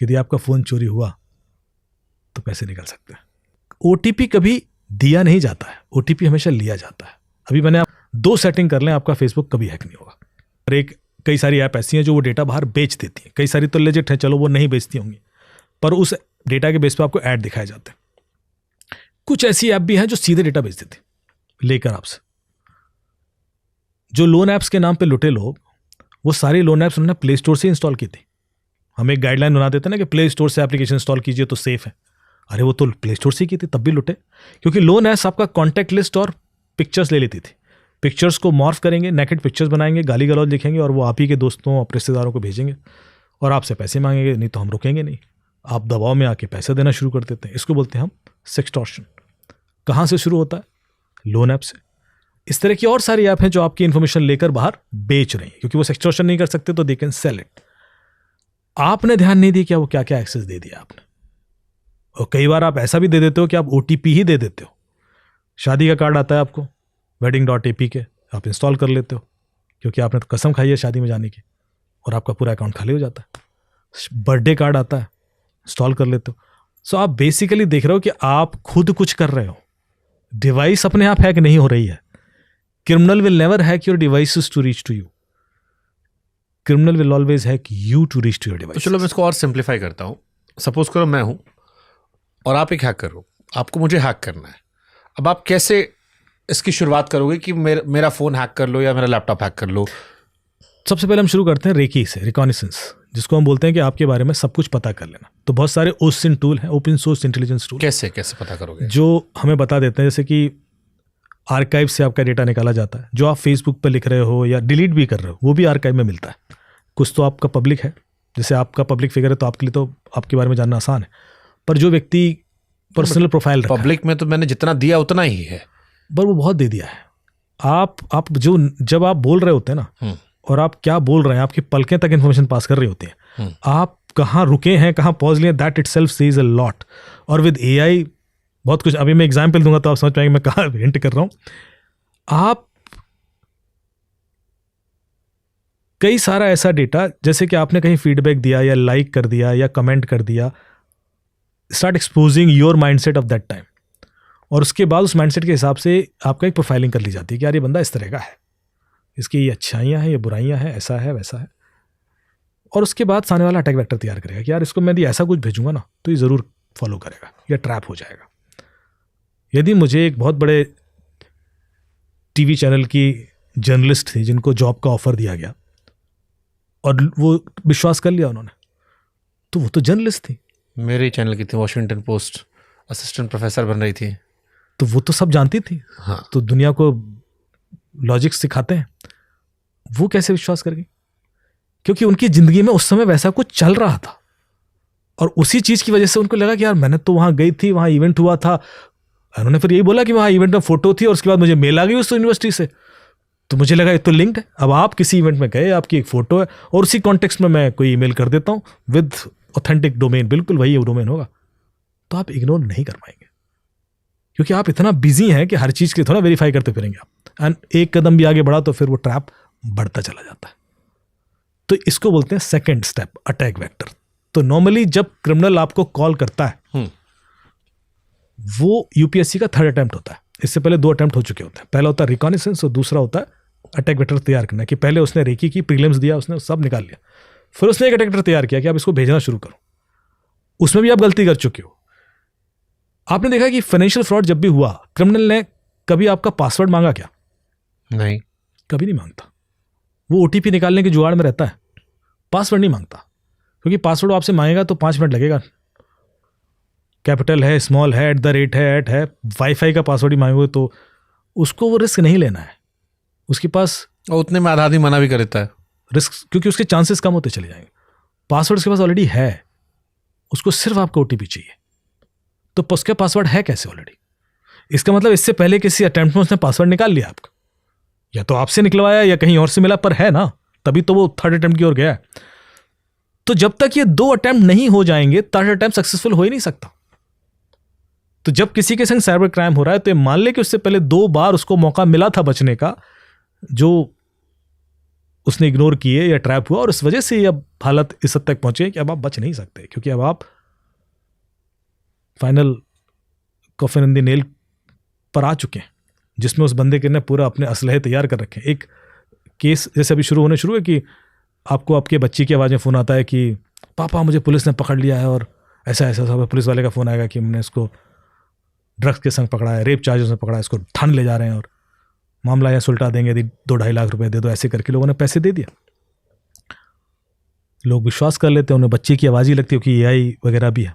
यदि आपका फ़ोन चोरी हुआ तो पैसे निकल सकते हैं। OTP कभी दिया नहीं जाता है, OTP हमेशा लिया जाता है। अभी मैंने 2 सेटिंग कर लें, आपका फेसबुक कभी हैक नहीं होगा। और कई सारी ऐप ऐसी हैं जो वो डेटा बाहर बेच देती हैं, कई सारी तो लेजिट है, चलो वो नहीं बेचती होंगी, पर उस डेटा के बेस पे आपको ऐड दिखाए जाते हैं। कुछ ऐसी ऐप भी हैं जो सीधे डेटा बेच देती लेकर आपसे। जो लोन ऐप्स के नाम पे लुटे लोग, वो सारी लोन ऐप्स उन्होंने प्ले स्टोर से इंस्टॉल की थी। हम एक गाइडलाइन बना देते हैं ना कि प्ले स्टोर से एप्लीकेशन इंस्टॉल कीजिए तो सेफ है। अरे वो तो प्ले स्टोर से की थी, तब भी लुटे, क्योंकि लोन ऐप्स आपका कॉन्टैक्ट लिस्ट और पिक्चर्स ले लेती थी। पिक्चर्स को मॉर्फ करेंगे, नेकेड पिक्चर्स बनाएंगे, गाली गलौज लिखेंगे और वो आप ही के दोस्तों और रिश्तेदारों को भेजेंगे और आपसे पैसे मांगेंगे, नहीं तो हम रुकेंगे नहीं। आप दबाव में आके पैसे देना शुरू कर देते हैं। इसको बोलते हैं हम सेक्सटॉर्शन। कहाँ से शुरू होता है? लोन ऐप से। इस तरह की और सारी ऐप हैं जो आपकी इन्फॉर्मेशन लेकर बाहर बेच रही हैं, क्योंकि वो सेक्सटॉर्शन नहीं कर सकते तो दे कैन सेल इट। आपने ध्यान नहीं दिया क्या वो क्या क्या एक्सेस दे दिया आपने। और कई बार आप ऐसा भी दे देते हो कि आप OTP ही दे देते हो। शादी का कार्ड आता है आपको wedding.apk, आप इंस्टॉल कर लेते हो क्योंकि आपने तो कसम खाई है शादी में जाने की, और आपका पूरा अकाउंट खाली हो जाता है। बर्थडे कार्ड आता है, इंस्टॉल कर लेते हो। सो आप बेसिकली देख रहे हो कि आप खुद कुछ कर रहे हो, डिवाइस अपने आप हैक नहीं हो रही है। Criminal will never hack your devices to reach to you, criminal will always hack you to reach to your device. तो चलो मैं इसको और सिंप्लीफाई करता हूँ। सपोज करो मैं हूँ और आप एक हैकर हो, आपको मुझे हैक करना है। अब आप कैसे इसकी शुरुआत करोगे कि मेरा फ़ोन हैक कर लो या मेरा लैपटॉप हैक कर लो? सबसे पहले हम शुरू करते हैं रेकी से, रिकॉनिसेंस, जिसको हम बोलते हैं कि आपके बारे में सब कुछ पता कर लेना। तो बहुत सारे OSINT टूल हैं, ओपन सोर्स इंटेलिजेंस टूल। कैसे पता करोगे? जो हमें बता देते हैं, जैसे कि आर्काइव से आपका डेटा निकाला जाता है। जो आप फेसबुक पर लिख रहे हो या डिलीट भी कर रहे हो, वो भी आर्काइव में मिलता है। कुछ तो आपका पब्लिक है, जैसे आपका पब्लिक फिगर है तो आपके लिए तो आपके बारे में जानना आसान है, पर जो व्यक्ति पर्सनल प्रोफाइल पब्लिक में तो मैंने जितना दिया उतना ही है, पर वो बहुत दे दिया है। आप जब आप बोल रहे होते हैं ना, और आप क्या बोल रहे हैं, आपकी पलकें तक इन्फॉर्मेशन पास कर रही होती हैं। आप कहाँ रुके हैं, कहाँ पहुंच लिए, that itself says a lot. और विद AI बहुत कुछ, अभी मैं एग्जाम्पल दूंगा तो आप समझ पाएंगे मैं कहाँ हिंट कर रहा हूं। आप कई सारा ऐसा डेटा, जैसे कि आपने कहीं फीडबैक दिया या लाइक कर दिया या कमेंट कर दिया, start exposing your mindset of that time. और उसके बाद उस माइंडसेट के हिसाब से आपका एक प्रोफाइलिंग कर ली जाती है कि यार ये बंदा इस तरह का है, इसकी ये अच्छाइयाँ हैं, ये बुराइयाँ हैं, ऐसा है वैसा है। और उसके बाद सामने वाला अटैक वेक्टर तैयार करेगा कि यार इसको मैं यदि ऐसा कुछ भेजूंगा ना तो ये ज़रूर फॉलो करेगा या ट्रैप हो जाएगा। यदि मुझे एक बहुत बड़े TV चैनल की जर्नलिस्ट थी जिनको जॉब का ऑफर दिया गया और वो विश्वास कर लिया उन्होंने, तो वो तो जर्नलिस्ट थी। मेरे चैनल की थी, वॉशिंगटन पोस्ट असिस्टेंट प्रोफेसर बन रही थी, तो वो तो सब जानती थी। हाँ। तो दुनिया को लॉजिक सिखाते हैं, वो कैसे विश्वास कर गई? क्योंकि उनकी जिंदगी में उस समय वैसा कुछ चल रहा था और उसी चीज की वजह से उनको लगा कि यार मैंने तो वहां गई थी, वहां इवेंट हुआ था। उन्होंने फिर यही बोला कि वहां इवेंट में फोटो थी और उसके बाद मुझे मेल आ गई उस यूनिवर्सिटी से, तो मुझे लगा ये तो लिंक्ड है। अब आप किसी इवेंट में गए, आपकी एक फोटो है और उसी कॉन्टेक्स्ट में मैं कोई ईमेल कर देता हूं विद ऑथेंटिक डोमेन, बिल्कुल वही डोमेन होगा, तो आप इग्नोर नहीं कर पाएंगे क्योंकि आप इतना बिजी हैं कि हर चीज के थोड़ा वेरीफाई करते फिरेंगे आप। एंड एक कदम भी आगे बढ़ा तो फिर वो ट्रैप बढ़ता चला जाता है। तो इसको बोलते हैं सेकंड स्टेप, अटैक वेक्टर। तो नॉर्मली जब क्रिमिनल आपको कॉल करता है वो UPSC का 3rd अटेम्प्ट होता है। इससे पहले 2 अटेम्प्ट हो चुके होते हैं। पहला होता है रिकॉनिसेंस और दूसरा होता है अटैक वेक्टर तैयार करना, कि पहले उसने रेकी की, प्रीलिम्स दिया, उसने सब निकाल लिया, फिर उसने एक अटैक वेक्टर तैयार किया कि आप इसको भेजना शुरू करो। उसमें भी आप गलती कर चुके हो। आपने देखा कि फाइनेंशियल फ्रॉड जब भी हुआ, क्रिमिनल ने कभी आपका पासवर्ड मांगा क्या? नहीं, कभी नहीं मांगता। वो OTP निकालने के जुगाड़ में रहता है, पासवर्ड नहीं मांगता, क्योंकि पासवर्ड आपसे मांगेगा तो 5 मिनट लगेगा। कैपिटल है, स्मॉल है, @ है, @ है, वाईफाई का पासवर्ड ही मांगोगे तो उसको वो रिस्क नहीं लेना है। उसके पास और उतने में आधा आदमी मना भी कर देता है रिस्क, क्योंकि उसके चांसेस कम होते चले जाएंगे। पासवर्ड उसके पास ऑलरेडी है, उसको सिर्फ आपका OTP चाहिए। तो उसका पासवर्ड है कैसे ऑलरेडी? इसका मतलब इससे पहले किसी अटेम्प्ट में उसने पासवर्ड निकाल लिया आपका, या तो आपसे निकलवाया या कहीं और से मिला, पर है ना, तभी तो वो 3rd अटेम्प्ट की ओर गया है। तो जब तक ये 2 अटेम्प्ट नहीं हो जाएंगे 3rd अटेम्प्ट सक्सेसफुल हो ही नहीं सकता। तो जब किसी के संग साइबर क्राइम हो रहा है तो ये मान ले कि उससे पहले 2 बार उसको मौका मिला था बचने का, जो उसने इग्नोर किए या ट्रैप हुआ, और इस वजह से ये अब हालत इस हद तक पहुंचे कि अब आप बच नहीं सकते, क्योंकि अब आप final coffin in the nail पर आ चुके हैं, जिसमें उस बंदे के ने पूरा अपने असलहे तैयार कर रखे हैं। एक केस जैसे अभी शुरू है कि आपको आपके बच्चे की आवाज़ में फ़ोन आता है कि पापा मुझे पुलिस ने पकड़ लिया है, और ऐसा ऐसा सब पुलिस वाले का फ़ोन आएगा कि हमने इसको ड्रग्स के संग पकड़ा है, रेप चार्जेस में पकड़ा है, इसको थाने ले जा रहे हैं और मामला यहाँ सुलटा देंगे, 2-2.5 लाख रुपए दे दो। ऐसे करके लोगों ने पैसे दे दिया। लोग विश्वास कर लेते हैं, उन्हें बच्चे की आवाज़ ही लगती है कि AI वगैरह भी है।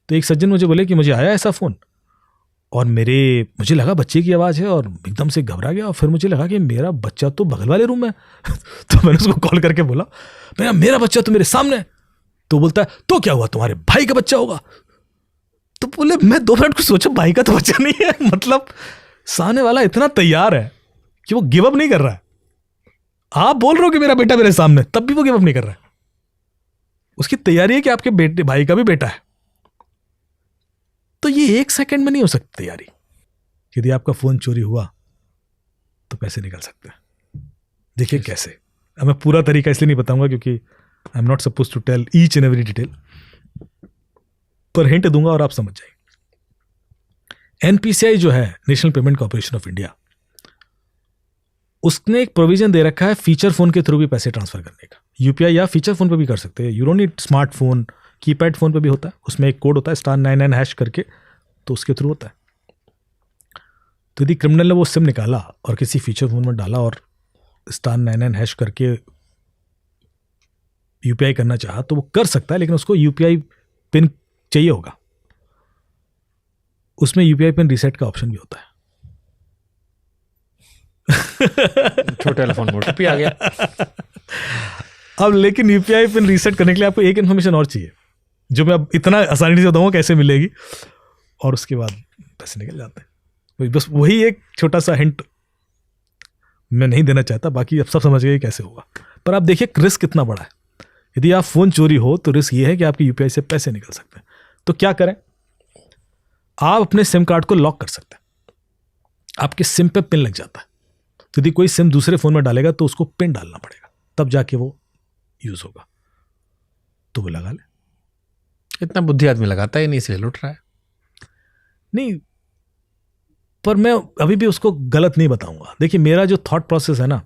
तो एक सज्जन मुझे बोले कि मुझे आया ऐसा फ़ोन, और मुझे लगा बच्चे की आवाज़ है, और एकदम से घबरा गया, और फिर मुझे लगा कि मेरा बच्चा तो बगल वाले रूम में है। तो मैंने उसको कॉल करके बोला, मेरा बच्चा तो मेरे सामने है। तो बोलता है तो क्या हुआ, तुम्हारे भाई का बच्चा होगा। तो बोले मैं 2 मिनट को सोचा, भाई का तो बच्चा नहीं है। मतलब सामने वाला इतना तैयार है कि वो गिव अप नहीं कर रहा है। आप बोल रहे हो कि मेरा बेटा मेरे सामने, तब भी वो गिव अप नहीं कर रहा है। उसकी तैयारी है कि आपके बेटे भाई का भी बेटा है। तो ये 1 सेकंड में नहीं हो सकती तैयारी। यदि आपका फोन चोरी हुआ तो पैसे निकल सकते हैं। देखिए कैसे। अब मैं पूरा तरीका इसलिए नहीं बताऊंगा क्योंकि I am not suppose to tell each and every detail, पर हिंट दूंगा और आप समझ जाएंगे। NPCI जो है, national payment corporation of India, उसने एक प्रोविजन दे रखा है फीचर फोन के थ्रू भी पैसे ट्रांसफर करने का। UPI या फीचर फोन पे भी कर सकते हैं। You don't need smartphone, keypad phone पे भी होता है। उसमें एक कोड होता है *99# करके, तो उसके थ्रू होता है। तो यदि क्रिमिनल ने वो सिम निकाला और किसी फीचर फोन में डाला और *99# करके UPI करना चाहा तो वो कर सकता है, लेकिन उसको UPI पिन चाहिए होगा। उसमें UPI पिन रीसेट का ऑप्शन भी होता है। छोटे टेलीफोन में OTP आ गया। अब लेकिन UPI पिन रीसेट करने के लिए आपको एक इन्फॉर्मेशन और चाहिए, जो मैं अब इतना आसानी से बताऊंगा कैसे मिलेगी, और उसके बाद पैसे निकल जाते हैं। बस वही एक छोटा सा हिंट मैं नहीं देना चाहता, बाकी अब सब समझ गए कैसे होगा। पर आप देखिए रिस्क कितना बड़ा है। यदि आप फोन चोरी हो तो रिस्क ये है कि आपके UPI से पैसे निकल सकते हैं। तो क्या करें, आप अपने सिम कार्ड को लॉक कर सकते हैं। आपके सिम पे पिन लग जाता है। यदि कोई सिम दूसरे फोन में डालेगा तो उसको पिन डालना पड़ेगा, तब जाके वो यूज होगा। तो वो लगा ले। इतना बुद्धि आदमी लगाता है नहीं, इसलिए लुट रहा है। नहीं, पर मैं अभी भी उसको गलत नहीं बताऊंगा। देखिए मेरा जो थॉट प्रोसेस है ना,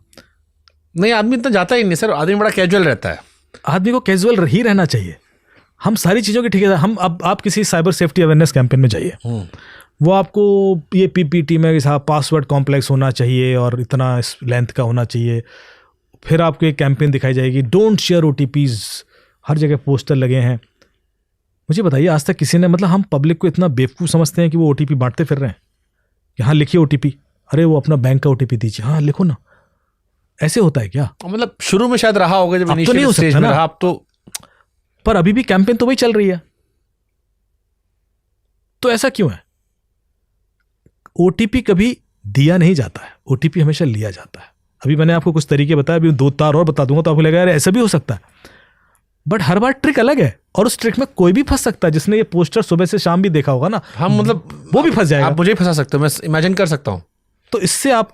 नहीं आदमी इतना जाता ही नहीं सर, आदमी बड़ा कैजुअल रहता है। आदमी को कैजुअल ही रहना चाहिए। हम सारी चीज़ों के ठेकेदार। हम अब आप किसी साइबर सेफ्टी अवेयरनेस कैंपेन में जाइए, वो आपको ये PPT में साहब पासवर्ड कॉम्प्लेक्स होना चाहिए और इतना लेंथ का होना चाहिए। फिर आपको एक कैंपेन दिखाई जाएगी, डोंट शेयर OTPs, हर जगह पोस्टर लगे हैं। मुझे बताइए आज तक किसी ने, मतलब हम पब्लिक को इतना बेवकूफ़ समझते हैं कि वो OTP बांटते फिर रहे हैं कि हाँ लिखिए OTP, अरे वो अपना बैंक का OTP दीजिए, हाँ लिखो ना। ऐसे होता है क्या? मतलब शुरू में शायद रहा होगा, जब अब तो नहीं हो स्टेज सकता में ना। रहा, अब तो। पर अभी भी कैंपेन तो वही चल रही है। तो ऐसा क्यों है? OTP कभी दिया नहीं जाता है, OTP हमेशा लिया जाता है। अभी मैंने आपको कुछ तरीके बताया, अभी 2 और बता दूंगा तो आपको लगेगा यार ऐसा भी हो सकता है। बट हर बार ट्रिक अलग है, और उस ट्रिक में कोई भी फंस सकता है। जिसने ये पोस्टर सुबह से शाम भी देखा होगा ना, हम मतलब वो भी फंस जाएगा। आप मुझे ही फंसा सकते हो, मैं इमेजिन कर सकता हूं। तो इससे आप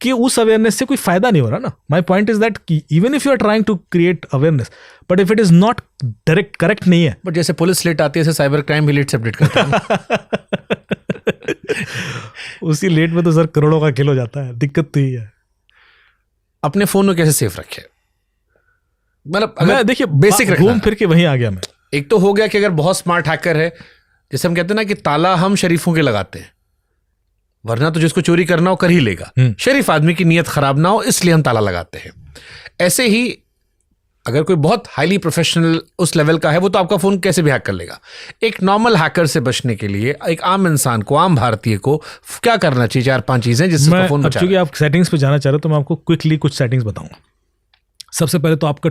कि उस अवेयरनेस से कोई फायदा नहीं हो रहा ना। My point is that even if you are trying to create awareness, but if it is not direct correct नहीं है। बट जैसे पुलिस लेट आती है, ऐसे साइबर क्राइम भी लेट से अपडेट करता है। उसी लेट में तो सर करोड़ों का खेल हो जाता है। दिक्कत तो ही है। अपने फोन में कैसे सेफ रखे, मतलब मैं देखिए बेसिक घूम फिर के वहीं आ गया मैं। एक तो हो गया कि अगर बहुत स्मार्ट हैकर है, जैसे हम कहते हैं ना कि ताला हम शरीफों के लगाते हैं, वरना तो जिसको चोरी करना हो कर ही लेगा। शरीफ आदमी की नीयत खराब ना हो, इसलिए हम ताला लगाते हैं। ऐसे ही अगर कोई बहुत हाईली प्रोफेशनल उस लेवल का है, वो तो आपका फोन कैसे भी हैक कर लेगा। एक नॉर्मल हैकर से बचने के लिए एक आम इंसान को, आम भारतीय को क्या करना चाहिए? 4-5 चीजें जिससे उसका फोन बचा। क्योंकि आप सेटिंग्स पे जाना चाह रहे हो तो मैं आपको क्विकली कुछ सेटिंग्स बताऊंगा। सबसे पहले तो आपका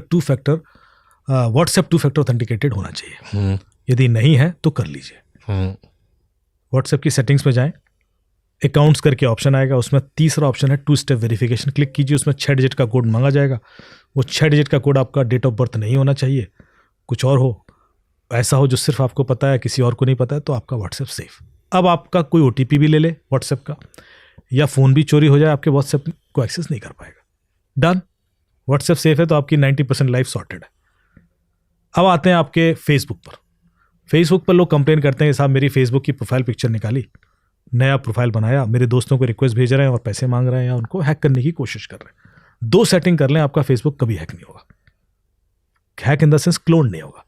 WhatsApp 2 फैक्टर ऑथेंटिकेटेड होना चाहिए। यदि नहीं है तो कर लीजिए। WhatsApp की सेटिंग्स में जाएं, अकाउंट्स करके ऑप्शन आएगा, उसमें तीसरा ऑप्शन है 2 स्टेप वेरिफिकेशन। क्लिक कीजिए, उसमें 6 डिजिट का कोड मांगा जाएगा। वो 6 डिजिट का कोड आपका डेट ऑफ बर्थ नहीं होना चाहिए, कुछ और हो, ऐसा हो जो सिर्फ आपको पता है, किसी और को नहीं पता है, तो आपका WhatsApp सेफ। अब आपका कोई OTP भी ले ले WhatsApp का, या फ़ोन भी चोरी हो जाए, आपके WhatsApp को एक्सेस नहीं कर पाएगा। डन, व्हाट्सएप सेफ है तो आपकी 90% लाइफ सॉर्टेड है। अब आते हैं आपके फेसबुक पर। फेसबुक पर लोग कंप्लेन करते हैं साहब मेरी फेसबुक की प्रोफाइल पिक्चर निकाली, नया प्रोफाइल बनाया, मेरे दोस्तों को रिक्वेस्ट भेज रहे हैं और पैसे मांग रहे हैं या उनको हैक करने की कोशिश कर रहे हैं। 2 सेटिंग कर लें, आपका फेसबुक कभी हैक नहीं होगा। Hack in the sense clone नहीं होगा।